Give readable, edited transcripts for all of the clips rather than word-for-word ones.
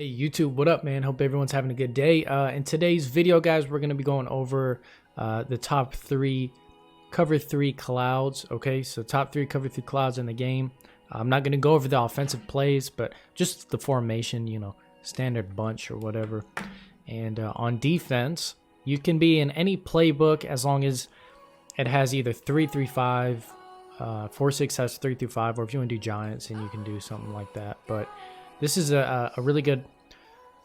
Hey YouTube, what up, man? Hope everyone's having a good day. In today's video, guys, we're going to be going over the top three cover three clouds. Okay, so top three cover three clouds in the game. I'm not going to go over the offensive plays, but just the formation, you know, standard bunch or whatever. And on defense, you can be in any playbook as long as it has either 3-3-5, 4-6 has 3-5, or if you want to do giants, and you can do something like that. But this is a really good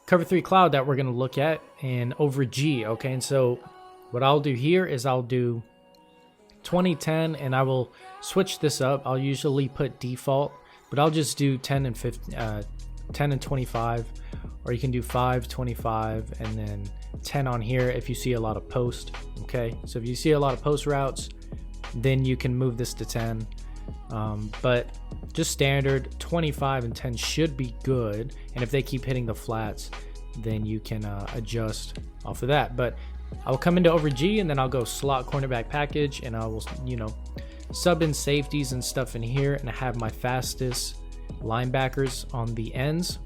cover three cloud that we're going to look at in over G. Okay, and so what I'll do here is I'll do 20-10, and I will switch this up. I'll usually put default, but I'll just do 10 and 10 and 25, or you can do 5-25 and then 10 on here if you see a lot of post. Okay, so if you see a lot of post routes, then you can move this to 10. But just standard 25 and 10 should be good, and if they keep hitting the flats, then you can adjust off of that. But I'll come into over G, and then I'll go slot cornerback package, and I will, you know, sub in safeties and stuff in here, and I have my fastest linebackers on the ends,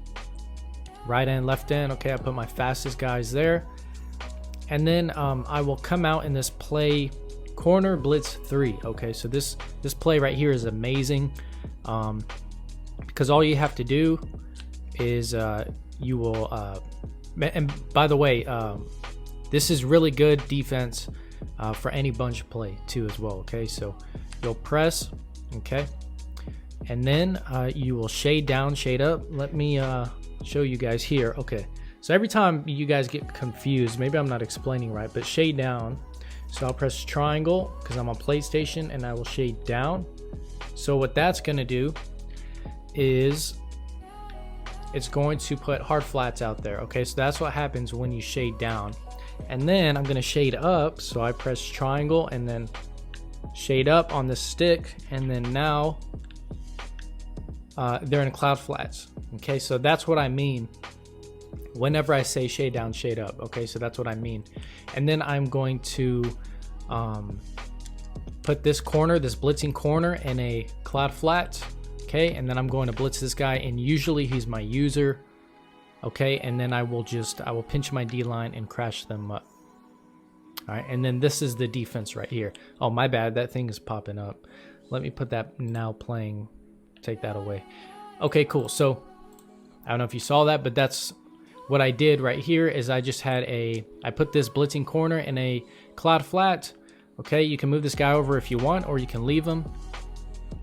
right end, left end. Okay, I put my fastest guys there, and then I will come out in this play corner blitz 3. Okay, so this play right here is amazing, because all you have to do is you will and by the way, this is really good defense for any bunch play too as well. Okay, so you'll press, okay, and then you will shade down, shade up. Let me show you guys here. Okay, so every time you guys get confused, maybe I'm not explaining right, but shade down. So I'll press triangle because I'm on PlayStation, and I will shade down. So what that's going to do is it's going to put hard flats out there. Okay, so that's what happens when you shade down. And then I'm going to shade up. So I press triangle and then shade up on the stick. And then now they're in cloud flats. Okay, so that's what I mean whenever I say shade down, shade up. Okay, so that's what I mean. And then I'm going to put this corner, this blitzing corner, in a cloud flat. Okay, and then I'm going to blitz this guy, and usually he's my user. Okay, and then I will pinch my D line and crash them up. All right, and then this is the defense right here. Oh, my bad, that thing is popping up. Let me put that now playing, take that away. Okay, cool. So I don't know if you saw that, but that's what I did right here. Is I just had I put this blitzing corner in a cloud flat. Okay, you can move this guy over if you want, or you can leave him.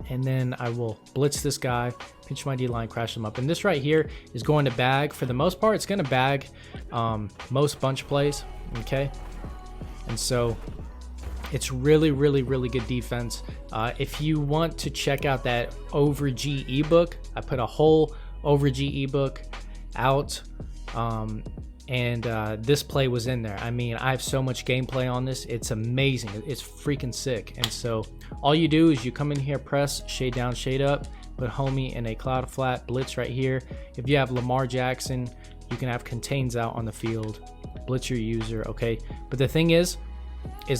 And then I will blitz this guy, pinch my D-line, crash him up. And this right here is going to bag. For the most part, it's going to bag most bunch plays. Okay, and so it's really, really, really good defense. If you want to check out that over G ebook, I put a whole over G ebook out. And this play was in there. I mean, I have so much gameplay on this. It's amazing. It's freaking sick. And so all you do is you come in here, press shade down, shade up, put homie in a cloud flat, blitz right here. If you have Lamar Jackson, you can have contains out on the field, blitz your user. Okay, but the thing is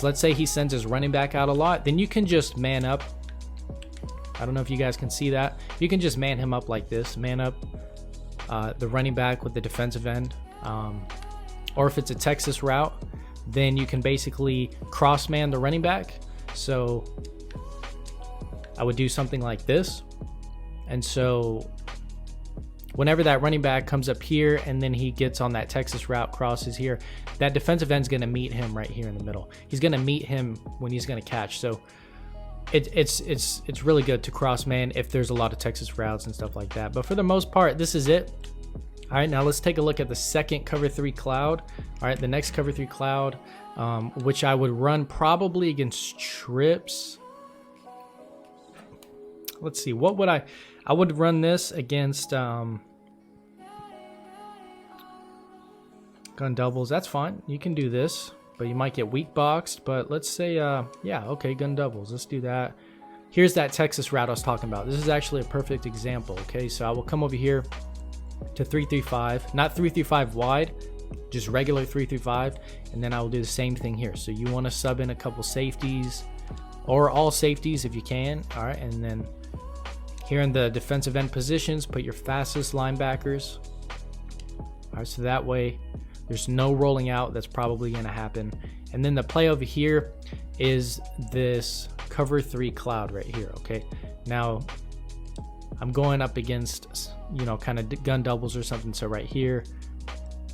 let's say he sends his running back out a lot, then you can just man up. I don't know if you guys can see that. You can just man him up like this, man up the running back with the defensive end. Or if it's a Texas route, then you can basically cross man the running back. So I would do something like this. And so whenever that running back comes up here and then he gets on that Texas route, crosses here, that defensive end's going to meet him right here in the middle. He's going to meet him when he's going to catch. So it's really good to cross man if there's a lot of Texas routes and stuff like that. But for the most part, this is it. All right, now let's take a look at the second cover 3 cloud. All right, the next cover 3 cloud, which I would run probably against trips. Let's see, what would I would run this against gun doubles. That's fine, you can do this, but you might get weak boxed. But let's say, yeah, okay, gun doubles, let's do that. Here's that Texas route I was talking about. This is actually a perfect example. Okay, so I will come over here to 3-3-5, not 3-3-5 wide, just regular 3-3-5, and then I will do the same thing here. So you want to sub in a couple safeties, or all safeties if you can. All right, and then Here in the defensive end positions, put your fastest linebackers. All right, so that way there's no rolling out that's probably going to happen. And then the play over here is this cover 3 cloud right here. Okay, now I'm going up against, you know, kind of gun doubles or something. So right here,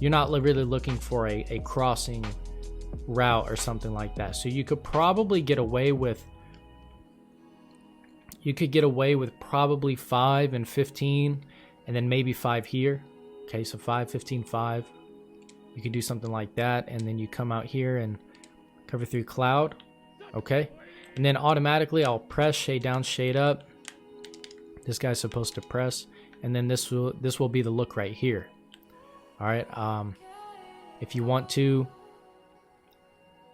you're not really looking for a crossing route or something like that. So you could probably get away with, probably 5 and 15, and then maybe 5 here. Okay, so 5, 15, 5. You could do something like that, and then you come out here and cover 3 cloud. Okay, and then automatically I'll press shade down, shade up. This guy's supposed to press, and then this will be the look right here. All right, if you want to,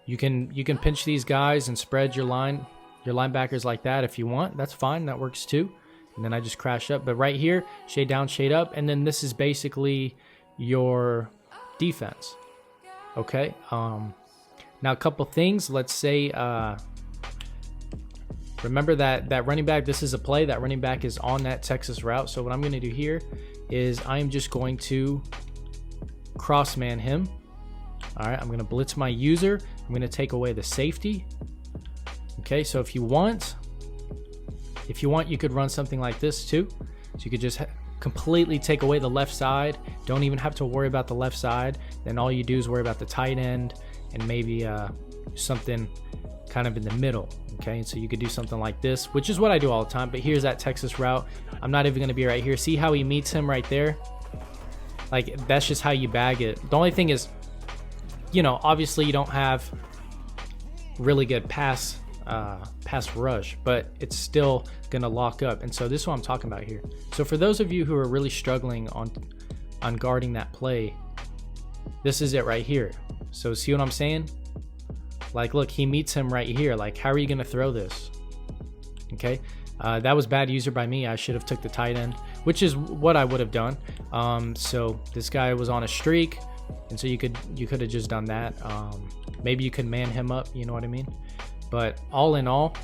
you can pinch these guys and spread your linebackers like that if you want. That's fine, that works too. And then I just crash up, but right here, shade down, shade up, and then this is basically your defense. Okay, now a couple things. Let's say remember that running back, this is a play, that running back is on that Texas route. So what I'm going to do here is I am just going to cross man him. All right, I'm going to blitz my user. I'm going to take away the safety. Okay, so if you want, you could run something like this too. So you could just completely take away the left side. Don't even have to worry about the left side. Then all you do is worry about the tight end and maybe something kind of in the middle. Okay, and so you could do something like this, which is what I do all the time. But here's that Texas route. I'm not even going to be right here. See how he meets him right there? Like, that's just how you bag it. The only thing is, you know, obviously you don't have really good pass rush, but it's still gonna lock up. And so this is what I'm talking about here. So for those of you who are really struggling on guarding that play, this is it right here. So see what I'm saying? Like, look, he meets him right here. Like, how are you gonna throw this? Okay, that was bad user by me. I should have took the tight end, which is what I would have done. So this guy was on a streak, and so you could have just done that. Maybe you could man him up, you know what I mean? But all in all,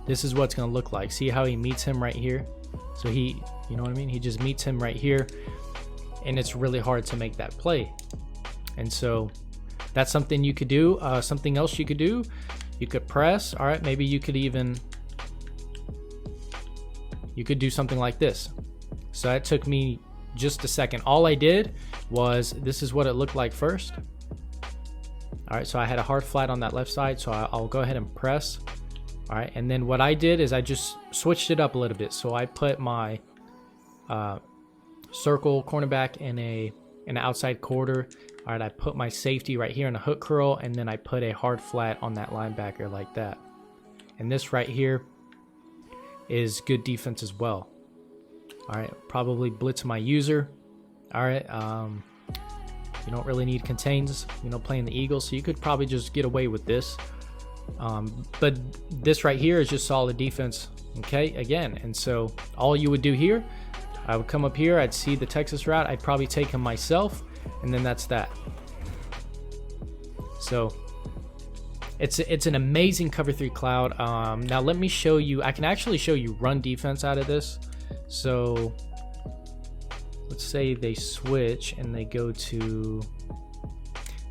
this is what's going to look like. See how he meets him right here? So he, you know what I mean? He just meets him right here, and it's really hard to make that play. And so that's something you could do. Something else you could do, you could press. All right, maybe you could do something like this. So that took me just a second. All I did was, this is what it looked like first. All right, so I had a hard flat on that left side, so I'll go ahead and press. All right, and then what I did is I just switched it up a little bit. So I put my circle cornerback in an outside quarter. All right, I put my safety right here in a hook curl, and then I put a hard flat on that linebacker like that. And this right here is good defense as well. All right, probably blitz my user. All right, you don't really need contains, you know, playing the Eagles, so you could probably just get away with this. But this right here is just solid defense, okay, again. And so all you would do here, I would come up here, I'd see the Texas route, I'd probably take him myself, and then that's that. So it's an amazing cover 3 cloud. Now let me show you, I can actually show you run defense out of this. So let's say they switch and they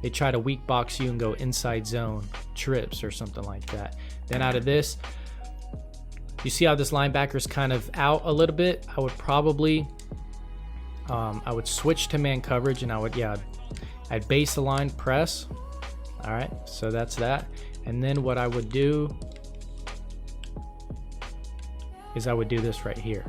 try to weak box you and go inside zone trips or something like that. Then out of this, you see how this linebacker's kind of out a little bit. I would probably I would switch to man coverage, and I'd base the line, press. All right, so that's that. And then what I would do is I would do this right here.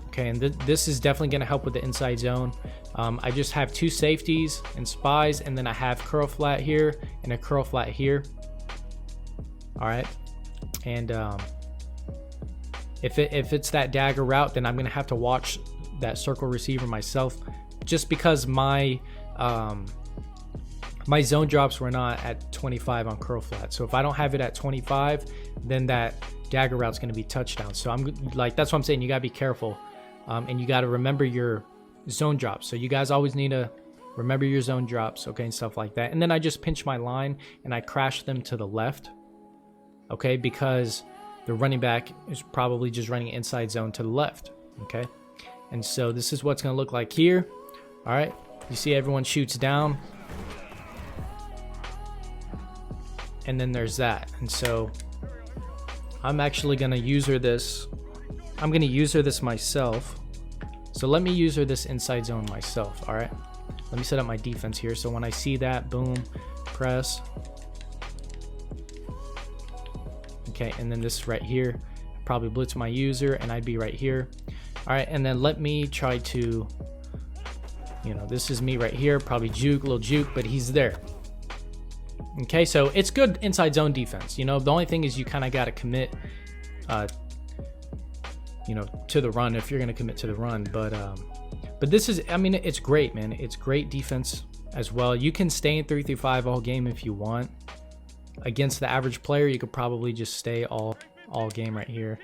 Okay, and this is definitely going to help with the inside zone. I just have 2 safeties and spies, and then I have curl flat here and a curl flat here. All right, and if it's that dagger route, then I'm going to have to watch that circle receiver myself, just because my my zone drops were not at 25 on curl flat. So if I don't have it at 25, then that dagger route is going to be touchdown. So I'm like, that's what I'm saying. You got to be careful. And you got to remember your zone drops. So you guys always need to remember your zone drops, okay, and stuff like that. And then I just pinch my line and I crash them to the left, okay, because the running back is probably just running inside zone to the left, okay. And so this is what's going to look like here. All right, you see everyone shoots down, and then there's that. And so I'm actually gonna user this. I'm gonna user this myself. So let me user this inside zone myself. All right, let me set up my defense here. So when I see that, boom, press. Okay, and then this right here, probably blitz my user, and I'd be right here. All right, and then let me try to, you know, this is me right here, probably juke, little juke, but he's there. Okay, so it's good inside zone defense. You know, the only thing is you kind of got to commit, you know, to the run if you're going to commit to the run. But this is, I mean, it's great, man. It's great defense as well. You can stay in 3-5 all game if you want. Against the average player, you could probably just stay all game right here.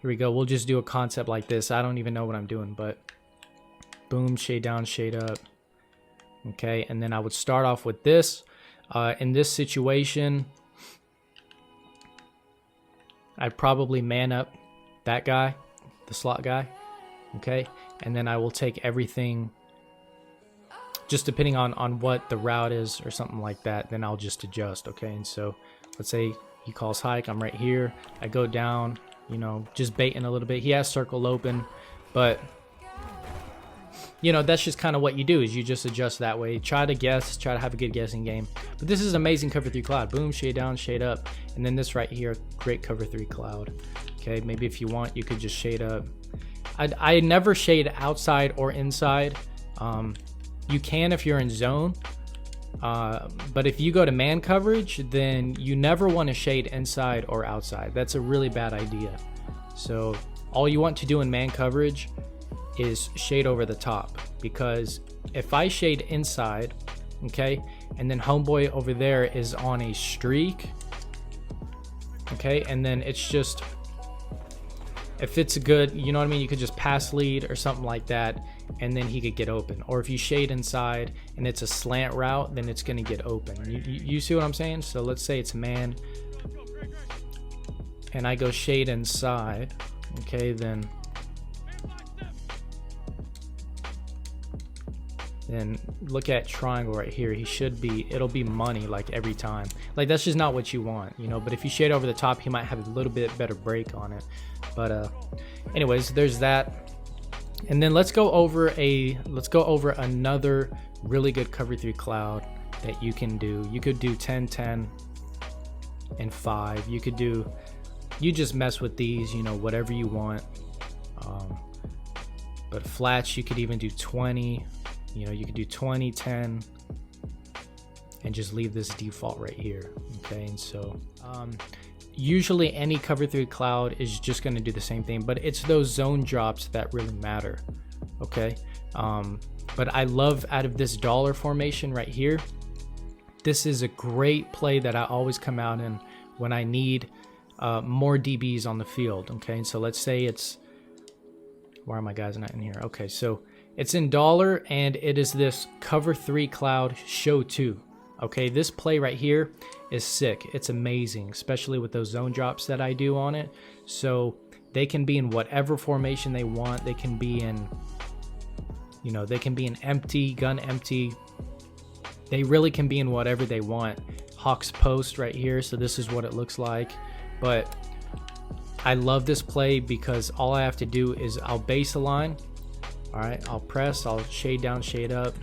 Here we go. We'll just do a concept like this. I don't even know what I'm doing, but boom, shade down, shade up. Okay, and then I would start off with this. In this situation, I'd probably man up that guy, the slot guy. Okay, and then I will take everything, just depending on what the route is or something like that, then I'll just adjust. Okay, and so let's say he calls hike, I'm right here, I go down, you know, just baiting a little bit. He has circle open, but you know, that's just kind of what you do, is you just adjust that way. Try to guess, try to have a good guessing game. But this is amazing cover 3 cloud. Boom, shade down, shade up, and then this right here, great cover 3 cloud. Okay, maybe if you want, you could just shade up. I never shade outside or inside. You can if you're in zone, but if you go to man coverage, then you never want to shade inside or outside. That's a really bad idea. So all you want to do in man coverage is shade over the top, because if I shade inside, okay, and then homeboy over there is on a streak, okay, and then it's just, if it's a good, you know what I mean, you could just pass lead or something like that, and then he could get open. Or if you shade inside and it's a slant route, then it's going to get open. You see what I'm saying? So let's say it's man, and I go shade inside, okay, then look at triangle right here. He should be, it'll be money like every time. Like, that's just not what you want, you know. But if you shade over the top, he might have a little bit better break on it. But anyways, there's that. And then let's go over another really good cover 3 cloud that you can do. You could do 10 10 and 5. You could do, you just mess with these, you know, whatever you want. But flats, you could even do 20. You know, you could do 20 10 and just leave this default right here. Okay, and so usually any cover 3 cloud is just going to do the same thing, but it's those zone drops that really matter. Okay, but I love, out of this dollar formation right here, this is a great play that I always come out in when I need more DBs on the field. Okay, and so let's say it's, why are my guys not in here? Okay, so it's in dollar, and it is this cover 3 cloud show 2. Okay, this play right here is sick. It's amazing, especially with those zone drops that I do on it. So they can be in whatever formation they want. They can be in, you know, they can be in empty, gun empty. They really can be in whatever they want. Hawks post right here, so this is what it looks like. But I love this play because all I have to do is I'll base a line. All right, I'll press, I'll shade down, shade up.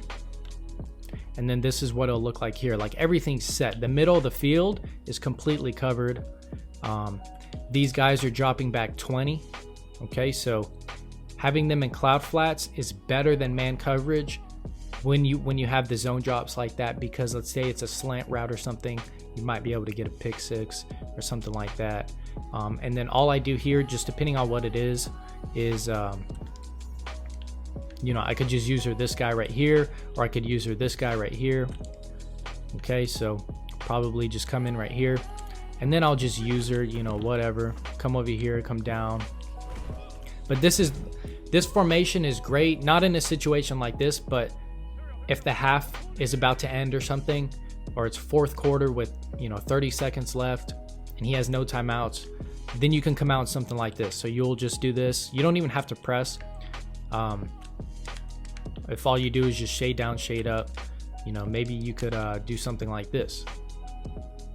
And then this is what it'll look like here. Like, everything's set. The middle of the field is completely covered. These guys are dropping back 20. Okay, so having them in cloud flats is better than man coverage when you have the zone drops like that, because let's say it's a slant route or something, you might be able to get a pick 6 or something like that. And then all I do here, just depending on what it is you know, I could just use this guy right here, or I could use this guy right here. Okay, so probably just come in right here, and then I'll just use her, you know, whatever, come over here, come down. But this formation is great, not in a situation like this, but if the half is about to end or something, or it's fourth quarter with, you know, 30 seconds left and he has no timeouts, then you can come out something like this. So you'll just do this. You don't even have to press. if all you do is just shade down, shade up, you know, maybe you could do something like this.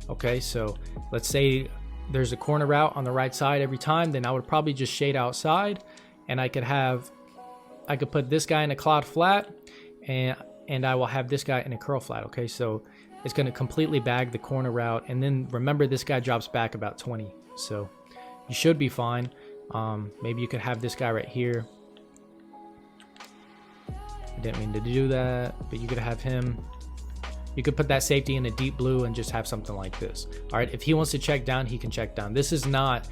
Okay, so let's say there's a corner route on the right side every time, then I would probably just shade outside, and I could put this guy in a cloud flat, and I will have this guy in a curl flat. Okay, so it's going to completely bag the corner route, and then remember this guy drops back about 20, so you should be fine. Maybe you could have this guy right here. I didn't mean to do that, but you could have him. You could put that safety in a deep blue and just have something like this. All right, if he wants to check down, he can check down. This is not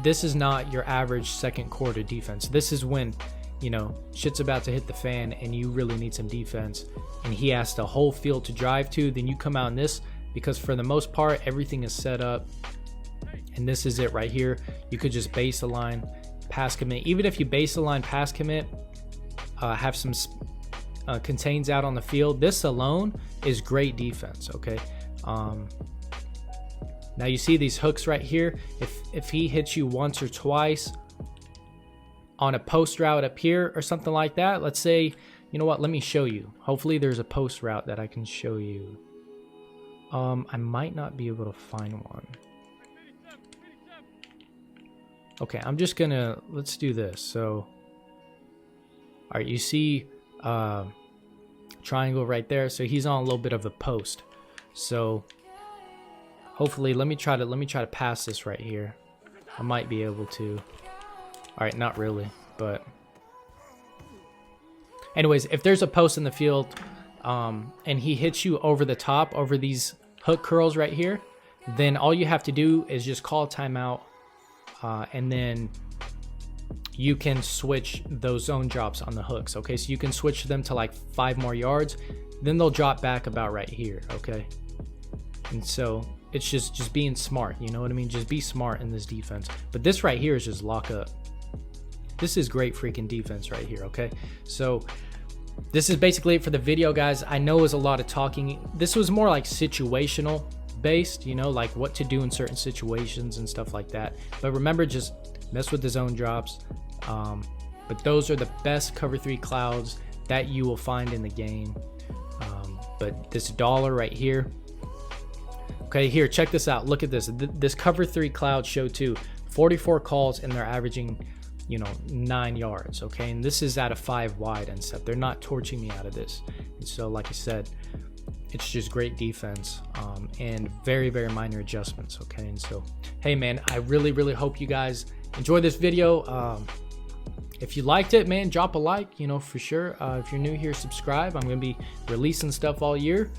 this is not your average second quarter defense. This is when, you know, shit's about to hit the fan and you really need some defense, and he has the whole field to drive to. Then you come out in this, because for the most part, everything is set up. And this is it right here. You could just base align, pass commit. Even if you base align, pass commit, have some contains out on the field, this alone is great defense. Okay, now you see these hooks right here. If he hits you once or twice on a post route up here or something like that, let's say, you know what, let me show you. Hopefully there's a post route that I can show you. I might not be able to find one. Okay, I'm just gonna, let's do this. So, all right, you see triangle right there, so he's on a little bit of a post. So hopefully, let me try to pass this right here. I might be able to. All right, not really, but anyways, if there's a post in the field and he hits you over the top, over these hook curls right here, then all you have to do is just call timeout, and then you can switch those zone drops on the hooks. Okay, so you can switch them to like 5 more yards, then they'll drop back about right here. Okay, and so it's just being smart, you know what I mean? Just be smart in this defense. But this right here is just lock up. This is great freaking defense right here. Okay, so this is basically it for the video, guys. I know it was a lot of talking. This was more like situational based, you know, like what to do in certain situations and stuff like that. But remember, just mess with the zone drops. But those are the best cover 3 clouds that you will find in the game. But this dollar right here, okay, here, check this out. Look at this. This cover 3 cloud show too 44 calls, and they're averaging, you know, 9 yards. Okay, and this is at a 5 wide and stuff. They're not torching me out of this. And so, like I said, it's just great defense, and very, very minor adjustments. Okay, and so, hey man, I really hope you guys enjoy this video. If you liked it, man, drop a like, you know, for sure. If you're new here, subscribe. I'm gonna be releasing stuff all year.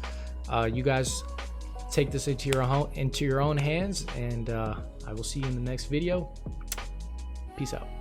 You guys take this into your own hands, and I will see you in the next video. Peace out.